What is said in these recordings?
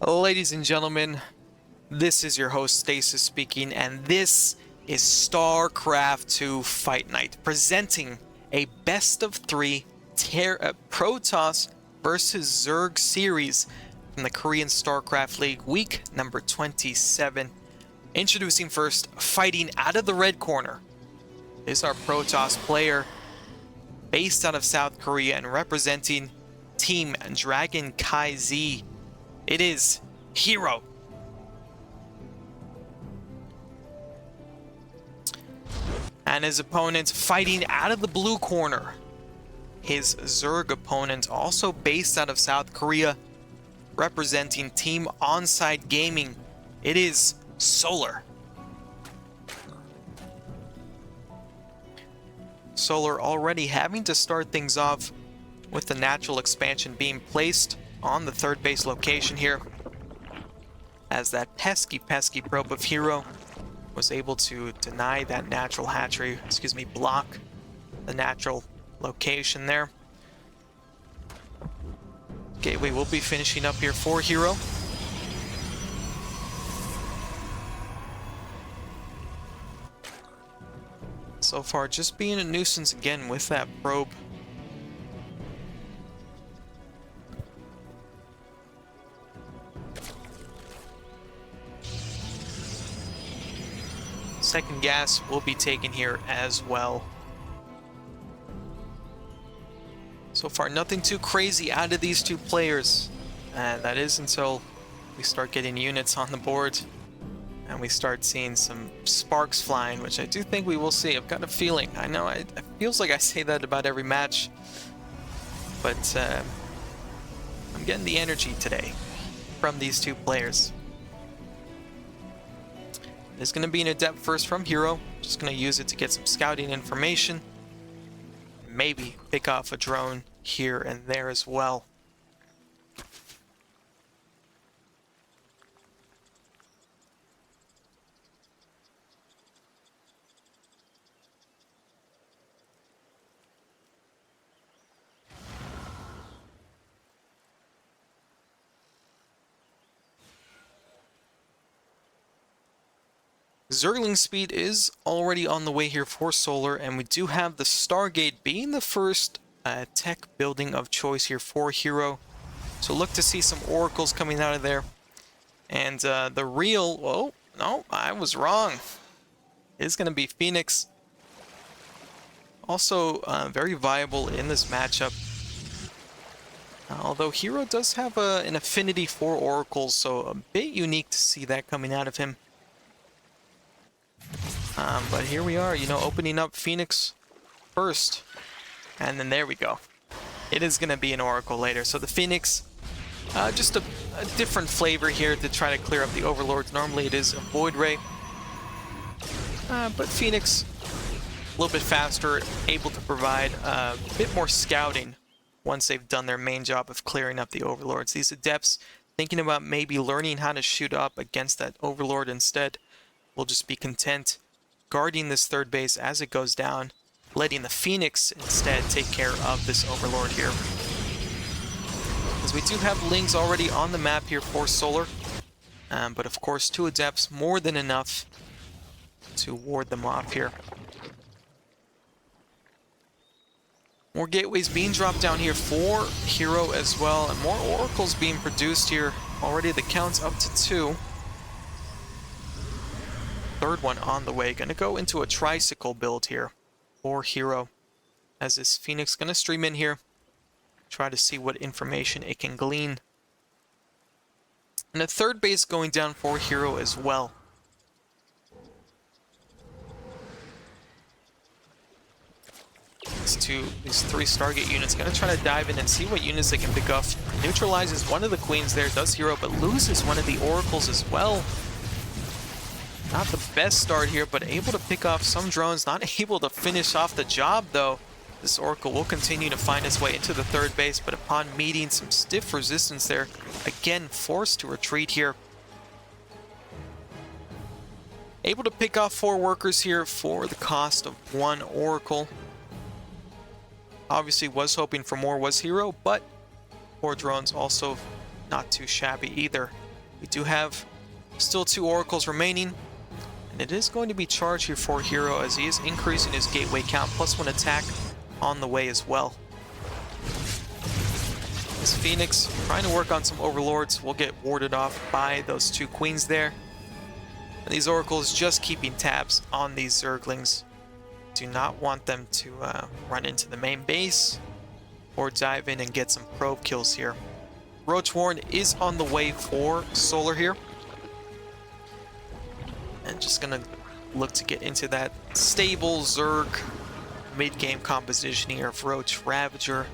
Ladies and gentlemen, this is your host Stasis speaking, and this is StarCraft 2 Fight Night, presenting a best of 3 Protoss versus Zerg series from the Korean StarCraft League, week number 27. Introducing first, fighting out of the red corner, is our Protoss player, based out of South Korea and representing Team Dragon KZ. It is hero. And his opponent fighting out of the blue corner, his Zerg opponent, also based out of South Korea, representing Team Onside Gaming. It is Solar. Solar already having to start things off with the natural expansion being placed on the third base location here, as that pesky probe of hero was able to deny that natural hatchery, block the natural location there. Gateway will be finishing up here for hero. So far just being a nuisance again with that probe. Second gas will be taken here as well. So far, nothing too crazy out of these two players. And that is until we start getting units on the board and we start seeing some sparks flying, which I do think we will see. I've got a feeling. I know it feels like I say that about every match, but I'm getting the energy today from these two players. There's going to be an adept first from hero. Just going to use it to get some scouting information. Maybe pick off a drone here and there as well. Zergling speed is already on the way here for Solar, and we do have the Stargate being the first tech building of choice here for hero. So look to see some oracles coming out of there. And the real... Oh, no, I was wrong. It is going to be Phoenix. Also very viable in this matchup. Although hero does have an affinity for oracles, so a bit unique to see that coming out of him. But here we are, opening up Phoenix first. And then there we go. It is going to be an Oracle later. So the Phoenix, just a different flavor here to try to clear up the Overlords. Normally it is a Void Ray. But Phoenix, a little bit faster, able to provide a bit more scouting once they've done their main job of clearing up the Overlords. These Adepts, thinking about maybe learning how to shoot up against that Overlord instead, will just be content guarding this third base as it goes down, letting the Phoenix instead take care of this Overlord here. As we do have Lings already on the map here for Solar, but of course 2 Adepts more than enough to ward them off here. More gateways being dropped down here for hero as well, and more oracles being produced here. Already the count's up to 2. Third one on the way. Gonna go into a tricycle build here for hero, as this Phoenix gonna stream in here, try to see what information it can glean. And a third base going down for hero as well. These 3 Stargate units gonna try to dive in and see what units they can pick off. Neutralizes one of the queens there, does hero, but loses one of the oracles as well. Not the best start here, but able to pick off some drones. Not able to finish off the job, though. This Oracle will continue to find its way into the third base, but upon meeting some stiff resistance there, again forced to retreat here. Able to pick off 4 workers here for the cost of 1 Oracle. Obviously was hoping for more was hero, but 4 drones also not too shabby either. We do have still 2 oracles remaining, and it is going to be charged here for hero as he is increasing his gateway count, +1 attack on the way as well. This Phoenix trying to work on some overlords will get warded off by those 2 queens there. And these oracles just keeping tabs on these zerglings. Do not want them to run into the main base or dive in and get some probe kills here. Roach Warren is on the way for Solar here. And just gonna look to get into that stable Zerg mid-game composition here of Roach Ravager.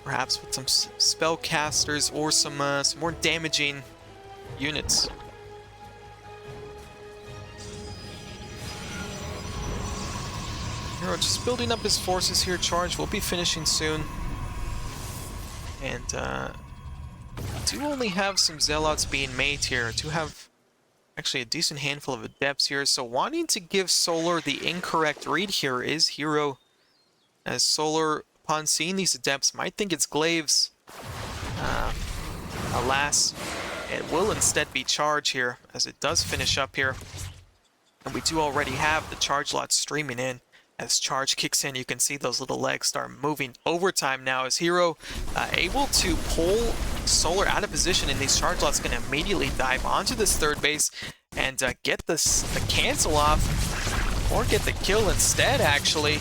Perhaps with some spellcasters or some more damaging units. Hero just building up his forces here. Charge will be finishing soon. And do only have some zealots being made here. Do have actually a decent handful of adepts here. So wanting to give Solar the incorrect read here is hero, as Solar, upon seeing these adepts, might think it's glaives. Alas, it will instead be charge here, as it does finish up here. And we do already have the charge lot streaming in. As charge kicks in, you can see those little legs start moving. Overtime now as hero able to pull Solar out of position, and these charge lots going to immediately dive onto this third base and get the cancel off, or get the kill instead, actually.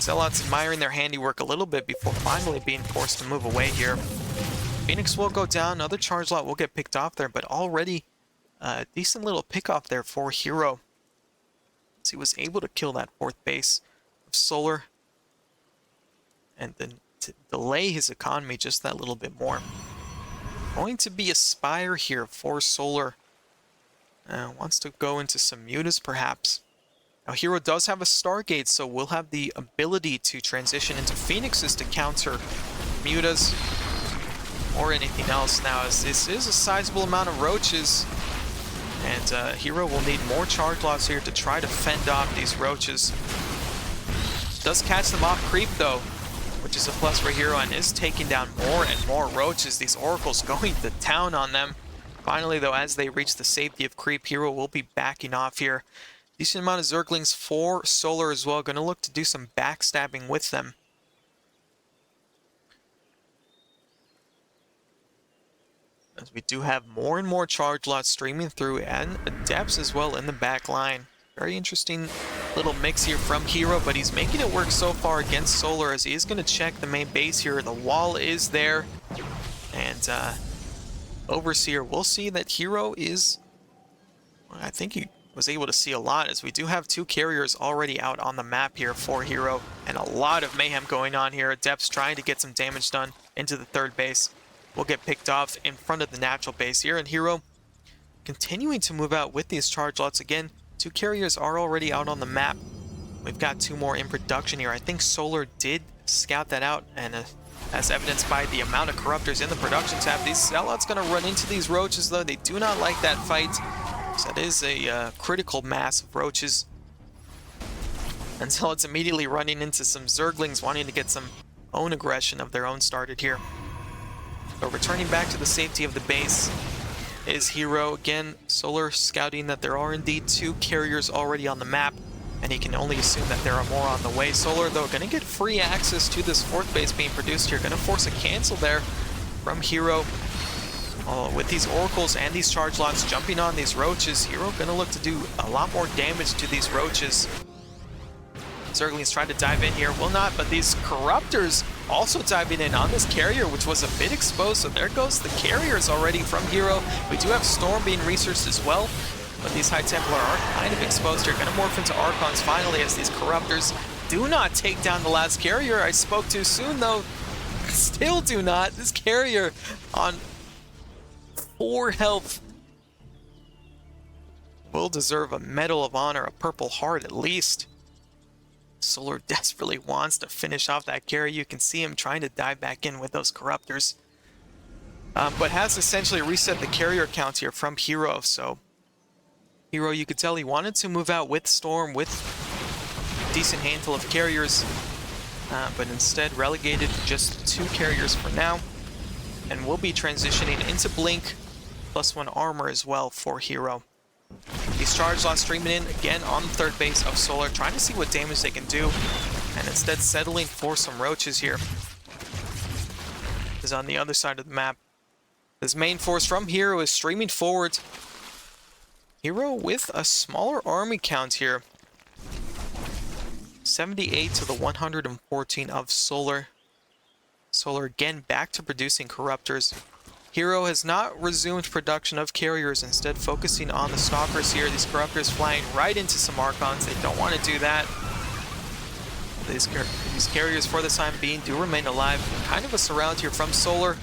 Zealots admiring their handiwork a little bit before finally being forced to move away here. Phoenix will go down, another charge lot will get picked off there, but already a decent little pick off there for hero. So he was able to kill that 4th base of Solar and then to delay his economy just that little bit more. Going to be a Spire here for Solar. Wants to go into some mutas perhaps. Now hero does have a Stargate, so we'll have the ability to transition into Phoenixes to counter mutas or anything else now, as this is a sizable amount of roaches. And hero will need more charge lots here to try to fend off these roaches. Does catch them off creep though, which is a plus for hero, and is taking down more and more roaches. These oracles going to town on them. Finally though, as they reach the safety of creep, hero will be backing off here. Decent amount of zerglings for Solar as well. Going to look to do some backstabbing with them. As we do have more and more charge lots streaming through, and adepts as well in the back line. Very interesting little mix here from hero, but he's making it work so far against Solar, as he is going to check the main base here. The wall is there, and Overseer will see that hero is, I think he was able to see a lot, as we do have 2 carriers already out on the map here for hero, and a lot of mayhem going on here. Adepts trying to get some damage done into the 3rd base. Will get picked off in front of the natural base here, and hero continuing to move out with these charge lots. Again, 2 carriers are already out on the map. We've got 2 more in production here. I think Solar did scout that out, and as evidenced by the amount of corruptors in the production tab, these zealots going to run into these roaches though. They do not like that fight, so that is a critical mass of roaches. And zealots immediately running into some zerglings wanting to get some own aggression of their own started here. So returning back to the safety of the base is hero. Again, Solar scouting that there are indeed 2 carriers already on the map, and he can only assume that there are more on the way. Solar, though, going to get free access to this 4th base being produced here. Going to force a cancel there from hero. With these oracles and these charge lots jumping on these roaches, hero going to look to do a lot more damage to these roaches. Zerglings trying to dive in here, will not, but these corruptors also diving in on this carrier, which was a bit exposed. So there goes the carriers already from hero. We do have Storm being researched as well, but these High Templar are kind of exposed here. Going to morph into Archons finally, as these corruptors do not take down the last carrier. I spoke too soon though. Still do not. This carrier on 4 health will deserve a Medal of Honor, a Purple Heart at least. Solar desperately wants to finish off that carry. You can see him trying to dive back in with those corruptors, but has essentially reset the carrier count here from hero. So hero, you could tell he wanted to move out with Storm, with a decent handful of carriers, but instead relegated to just 2 carriers for now. and will be transitioning into Blink, +1 armor as well for hero. These charge lots streaming in again on the third base of Solar, trying to see what damage they can do, and instead settling for some roaches here. Is on the other side of the map. This main force from hero is streaming forward. Hero with a smaller army count here. 78 to the 114 of Solar. Solar again back to producing corruptors. Hero has not resumed production of carriers, instead focusing on the stalkers here. These corruptors flying right into some Archons. They don't want to do that. These carriers for the time being do remain alive. Kind of a surround here from Solar.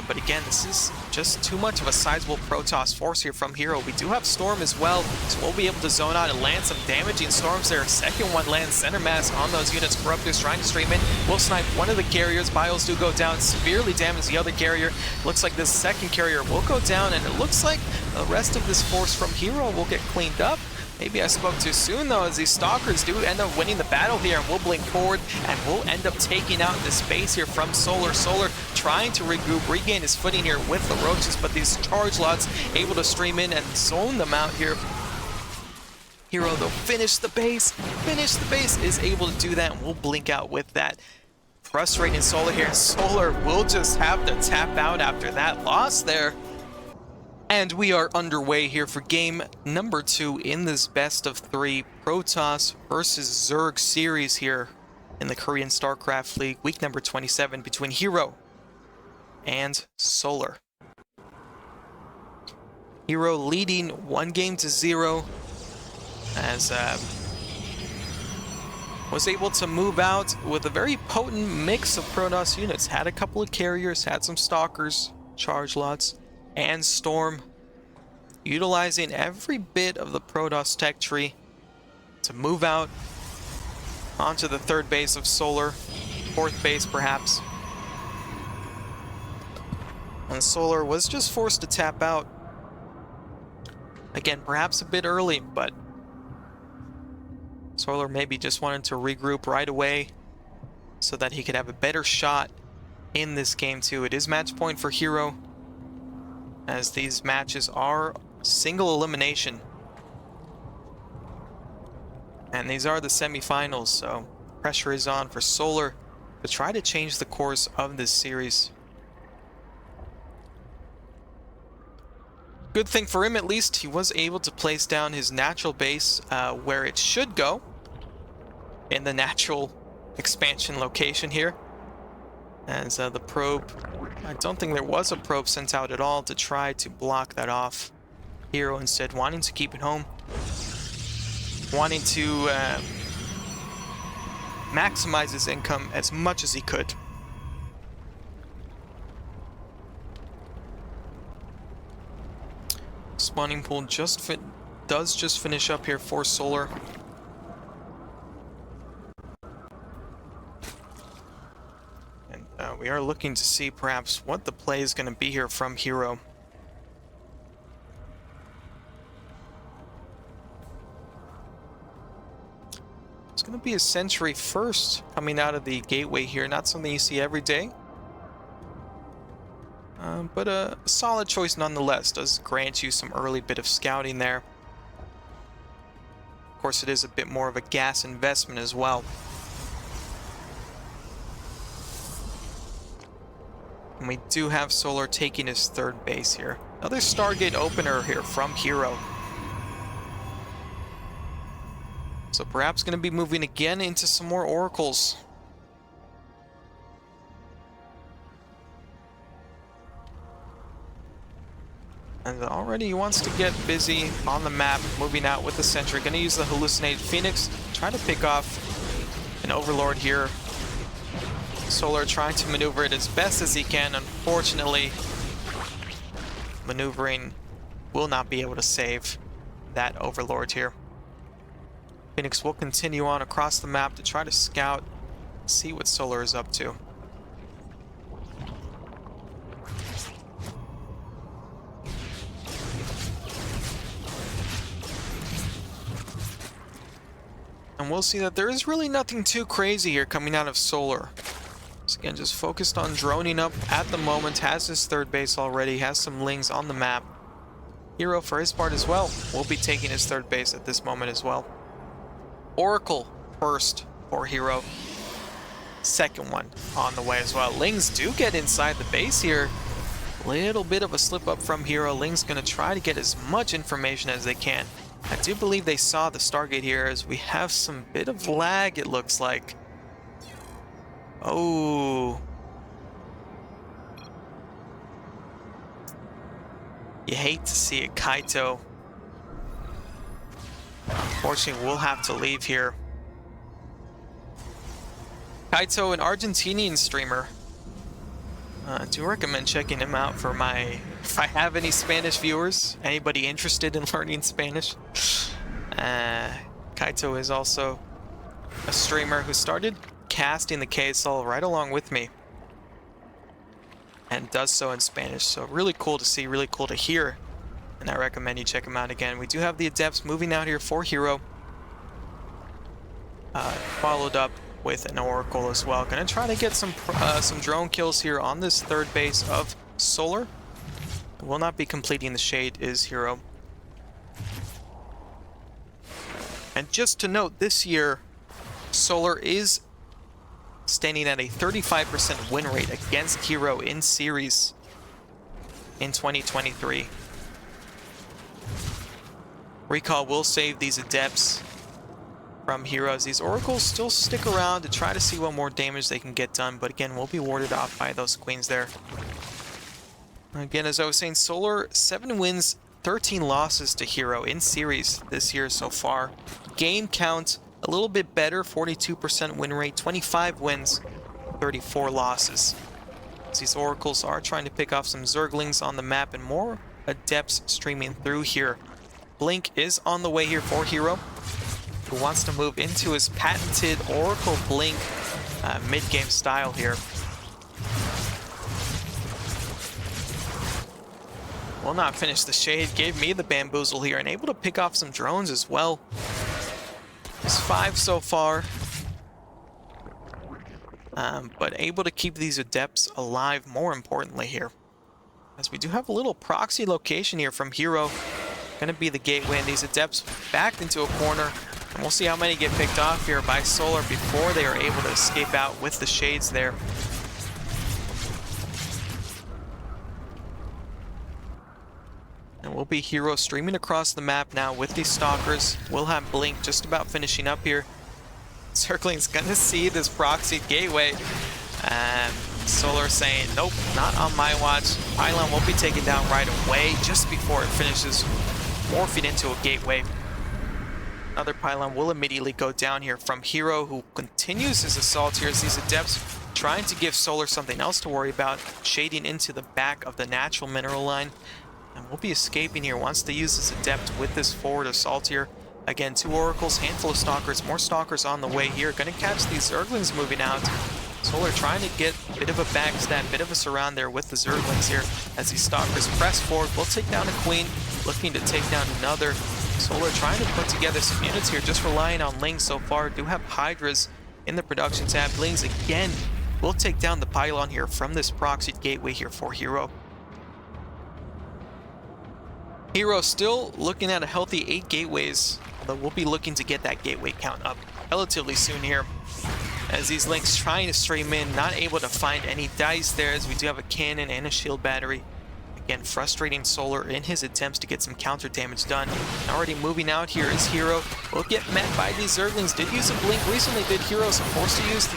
But again, this is just too much of a sizable Protoss force here from hero. We do have Storm as well, so we'll be able to zone out and land some damaging storms there. Second one lands center mass on those units. Corruptors trying to stream in. Will snipe one of the carriers. Bios do go down, severely damage the other carrier. Looks like this second carrier will go down, and it looks like the rest of this force from hero will get cleaned up. Maybe I spoke too soon though, as these stalkers do end up winning the battle here, and we'll blink forward and we'll end up taking out this base here from Solar. Solar trying to regroup, regain his footing here with the roaches, but these charge lots able to stream in and zone them out here. Hero though, finish the base, is able to do that, and we'll blink out with that. Frustrating Solar here. Solar will just have to tap out after that loss there. And we are underway here for game number 2 in this best of 3 Protoss versus Zerg series here in the Korean StarCraft League, week number 27, between hero and Solar. Hero leading 1-0 as was able to move out with a very potent mix of Protoss units. Had a couple of carriers, had some stalkers, charge lots, and Storm, utilizing every bit of the Protoss tech tree to move out onto the third base of Solar, fourth base perhaps. And Solar was just forced to tap out. Again, perhaps a bit early, but Solar maybe just wanted to regroup right away so that he could have a better shot in this game too. It is match point for hero, as these matches are single elimination. And these are the semifinals, so pressure is on for Solar to try to change the course of this series. Good thing for him, at least, he was able to place down his natural base where it should go, in the natural expansion location here. As the probe, I don't think there was a probe sent out at all to try to block that off. Hero instead wanting to keep it home, wanting to maximize his income as much as he could. Spawning pool does just finish up here for Solar. We are looking to see perhaps what the play is going to be here from hero. It's going to be a sentry first coming out of the gateway here. Not something you see every day, but a solid choice nonetheless. Does grant you some early bit of scouting there. Of course, it is a bit more of a gas investment as well. And we do have Solar taking his third base here. Another Stargate opener here from hero. So perhaps going to be moving again into some more oracles. And already he wants to get busy on the map, moving out with the sentry. Going to use the hallucinated Phoenix, try to pick off an Overlord here. Solar trying to maneuver it as best as he can. Unfortunately, maneuvering will not be able to save that Overlord here. Phoenix will continue on across the map to try to scout, see what Solar is up to. And we'll see that there is really nothing too crazy here coming out of Solar. So Again, just focused on droning up at the moment. Has his third base already. Has some lings on the map. hero, for his part as well, will be taking his third base at this moment as well. Oracle first for hero. Second one on the way as well. Lings do get inside the base here. Little bit of a slip up from hero. Ling's going to try to get as much information as they can. I do believe they saw the Stargate here as we have some bit of lag, it looks like. Oh. You hate to see it, Kaito. Unfortunately, we'll have to leave here. Kaito, an Argentinian streamer. I do recommend checking him out for my... If I have any Spanish viewers, anybody interested in learning Spanish. Kaito is also a streamer who started casting the KSL right along with me. And does so in Spanish. So really cool to see, really cool to hear. And I recommend you check him out again. We do have the Adepts moving out here for hero. Followed up with an Oracle as well. Gonna try to get some drone kills here on this third base of Solar. Will not be completing the shade is hero. And just to note, this year Solar is standing at a 35% win rate against hero in series in 2023. Recall will save these Adepts from heroes. These Oracles still stick around to try to see what more damage they can get done, but again, will be warded off by those queens there. Again, as I was saying, Solar 7 wins, 13 losses to hero in series this year so far. Game count a little bit better, 42% win rate, 25 wins, 34 losses. These Oracles are trying to pick off some Zerglings on the map and more Adepts streaming through here. Blink is on the way here for hero, who wants to move into his patented Oracle Blink mid-game style here. Will not finish the shade, gave me the bamboozle here, and able to pick off some drones as well. There's 5 so far. But able to keep these Adepts alive, more importantly here. As we do have a little proxy location here from hero. Gonna be the gateway, and these Adepts backed into a corner. And we'll see how many get picked off here by Solar before they are able to escape out with the shades there. And we'll be hero streaming across the map now with these Stalkers. We'll have Blink just about finishing up here. Zergling's gonna see this proxied gateway. And Solar saying, nope, not on my watch. Pylon will be taken down right away just before it finishes morphing into a gateway. Another Pylon will immediately go down here from hero, who continues his assault here as these Adepts trying to give Solar something else to worry about, shading into the back of the natural mineral line. And we'll be escaping here, wants to use this Adept with this forward assault here. Again, 2 Oracles, handful of Stalkers, more Stalkers on the way here. Gonna catch these Zerglings moving out. Solar trying to get a bit of a backstab, bit of a surround there with the Zerglings here as these Stalkers press forward. We'll take down a Queen, looking to take down another. Solar trying to put together some units here, just relying on Lings so far. Do have Hydras in the production tab. Lings again will take down the Pylon here from this proxied gateway here for hero. Hero still looking at a healthy 8 gateways, although we'll be looking to get that gateway count up relatively soon here. As these Lings trying to stream in, not able to find any dice there, as we do have a cannon and a shield battery. Again, frustrating Solar in his attempts to get some counter damage done. Already moving out here is hero. Will get met by these Zerglings. Did use a Blink recently, did hero, so forced to use the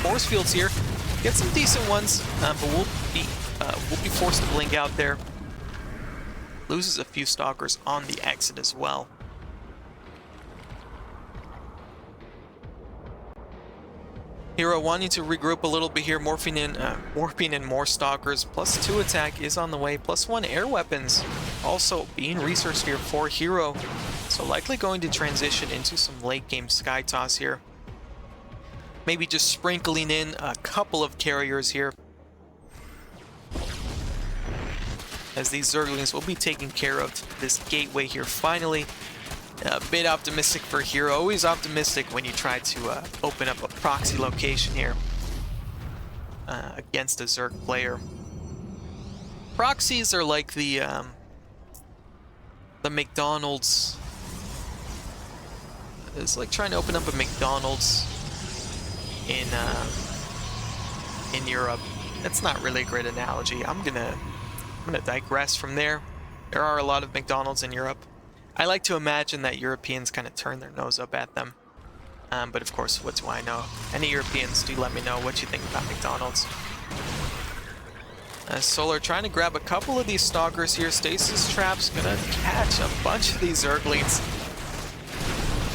force fields here. Get some decent ones, but we'll be forced to blink out there. Loses a few Stalkers on the exit as well. Hero wanting to regroup a little bit here, morphing in more Stalkers. +2 attack is on the way, +1 air weapons also being researched here for hero. So likely going to transition into some late game Sky Toss here. Maybe just sprinkling in a couple of carriers here, as these Zerglings will be taking care of this gateway here finally. A bit optimistic for hero, always optimistic when you try to open up a proxy location here. against a Zerg player. Proxies are like the McDonald's. It's like trying to open up a McDonald's in Europe. That's not really a great analogy. I'm gonna digress from there. There are a lot of McDonald's in Europe. I like to imagine that Europeans kind of turn their nose up at them. But of course, what do I know? Any Europeans, do let me know what you think about McDonald's. Solar trying to grab a couple of these stalkers here. Stasis Trap's gonna catch a bunch of these Zerglings.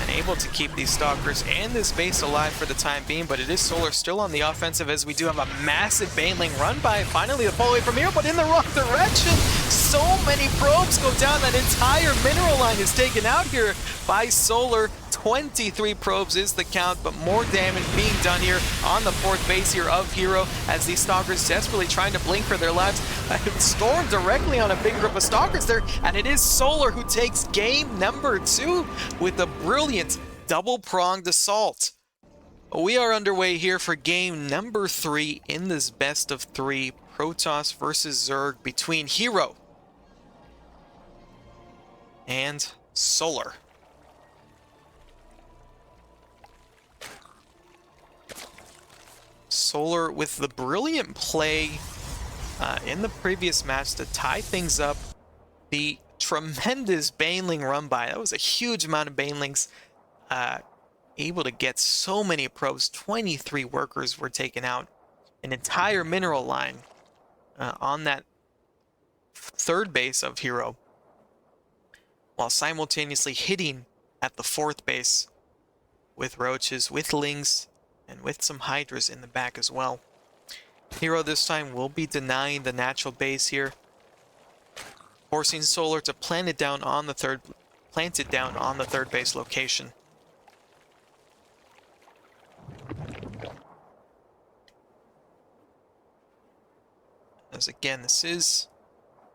And able to keep these stalkers and this base alive for the time being, but it is Solar still on the offensive as we do have a massive Baneling run by. Finally the pull away from here, but in the wrong direction. So many probes go down. That entire mineral line is taken out here by Solar. 23 probes is the count, but more damage being done here on the 4th base here of hero as these stalkers desperately trying to blink for their lives. Storm directly on a big group of stalkers there, and it is Solar who takes game number 2 with a brilliant double-pronged assault. We are underway here for game number 3 in this best of 3 Protoss versus Zerg between hero and Solar. Solar with the brilliant play in the previous match to tie things up. The tremendous Baneling run by. That was a huge amount of Banelings. Able to get so many probes. 23 workers were taken out. An entire mineral line on that 3rd base of hero, while simultaneously hitting at the 4th base with roaches, with lings, and with some hydras in the back as well. Hero this time will be denying the natural base here, forcing Solar to plant it down on the 3rd base location. As again, this is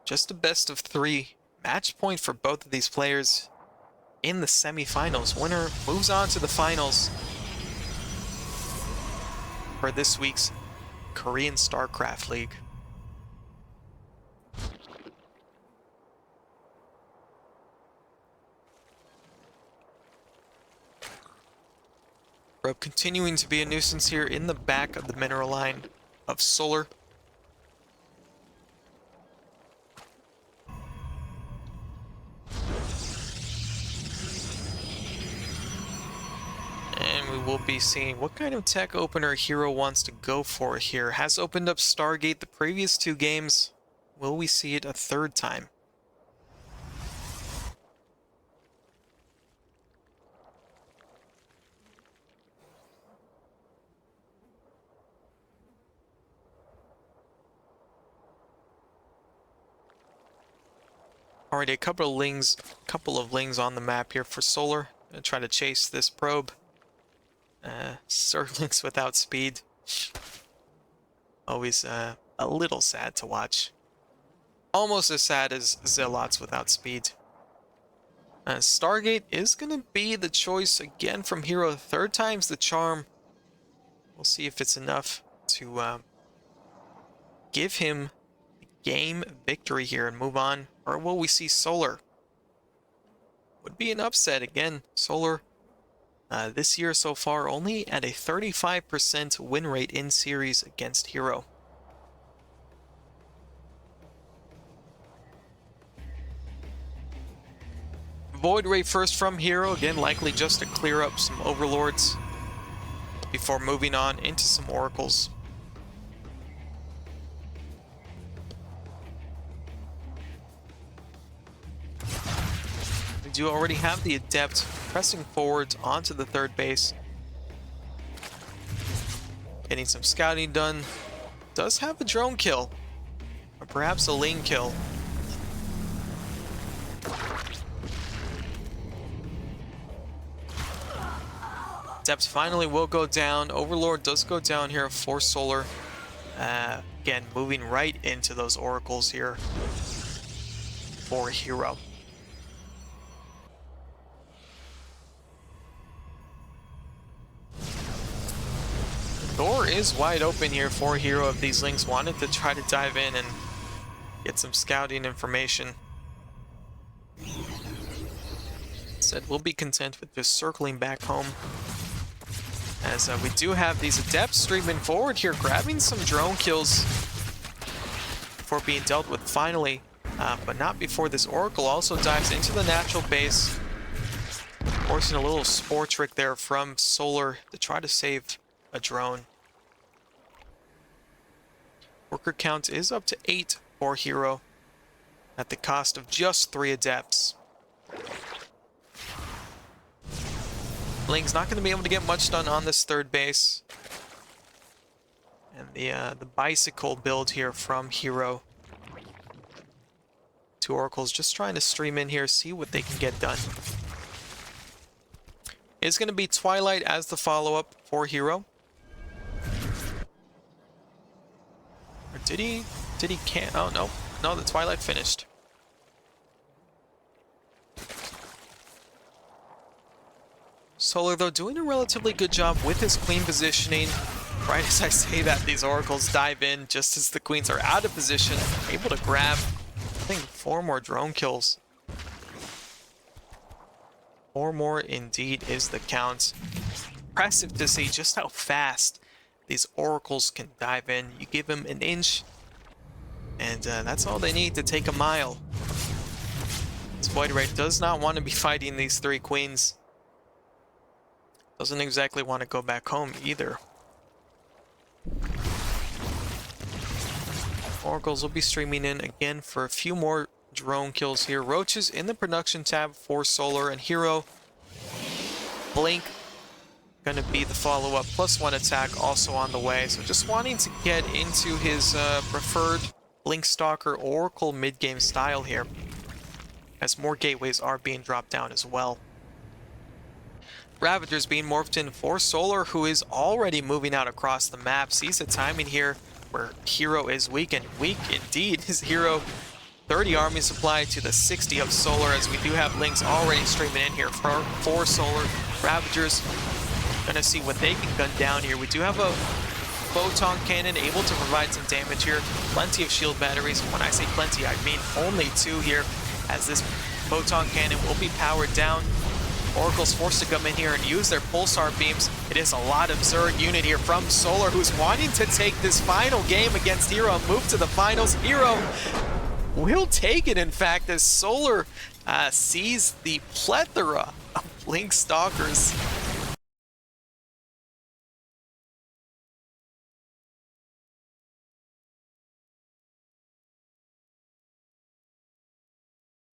just a best of 3 match point for both of these players in the semifinals. Winner moves on to the finals for this week's Korean StarCraft League. Probe continuing to be a nuisance here in the back of the mineral line of Solar. And we will be seeing what kind of tech opener hero wants to go for here. Has opened up Stargate the previous 2 games. Will we see it a 3rd time? Already a couple of lings on the map here for Solar. Gonna try to chase this probe. Zerglings without speed. Always a little sad to watch. Almost as sad as Zealots without speed. Stargate is going to be the choice again from hero. 3rd time's the charm. We'll see if it's enough to give him game victory here and move on. Or will we see Solar? Would be an upset again. Solar this year so far only at a 35% win rate in series against hero. Void Ray first from hero, again likely just to clear up some overlords before moving on into some oracles. We do already have the adept pressing forwards onto the 3rd base. Getting some scouting done. Does have a drone kill. Or perhaps a lane kill. Adept finally will go down. Overlord does go down here for Solar. Again, moving right into those oracles here for hero. Door is wide open here for hero if these Lings wanted to try to dive in and get some scouting information. Said we'll be content with just circling back home. As we do have these Adepts streaming forward here, grabbing some drone kills before being dealt with finally. But not before this Oracle also dives into the natural base. Forcing a little spore trick there from Solar to try to save a drone. Worker count is up to 8 for hero at the cost of just 3 Adepts. Ling's not going to be able to get much done on this third base. And the bicycle build here from hero. 2 Oracles just trying to stream in here, see what they can get done. It's going to be Twilight as the follow-up for hero. Or did he can't? Oh, no. No, the Twilight finished. Solar, though, doing a relatively good job with his queen positioning. Right as I say that, these Oracles dive in just as the queens are out of position, able to grab, I think, 4 more drone kills. 4 more indeed is the count. Impressive to see just how fast these Oracles can dive in. You give them an inch, and that's all they need to take a mile. This Void Ray does not want to be fighting these 3 queens. Doesn't exactly want to go back home either. Oracles will be streaming in again for a few more drone kills here. Roaches in the production tab for Solar and hero. Blink gonna be the follow-up, +1 attack also on the way. So just wanting to get into his preferred Blink Stalker Oracle mid-game style here, as more gateways are being dropped down as well. Ravagers being morphed in for Solar, who is already moving out across the map. Sees the timing here where hero is weak, and weak indeed. His hero 30 army supply to the 60 of Solar, as we do have Lings already streaming in here for Solar. Ravagers gonna see what they can gun down here. We do have a photon cannon able to provide some damage here. Plenty of shield batteries. When I say plenty, I mean only 2 here, as this photon cannon will be powered down. Oracle's forced to come in here and use their pulsar beams. It is a lot of Zerg unit here from Solar, who's wanting to take this final game against hero and move to the finals. Hero will take it, in fact, as Solar sees the plethora of Blink Stalkers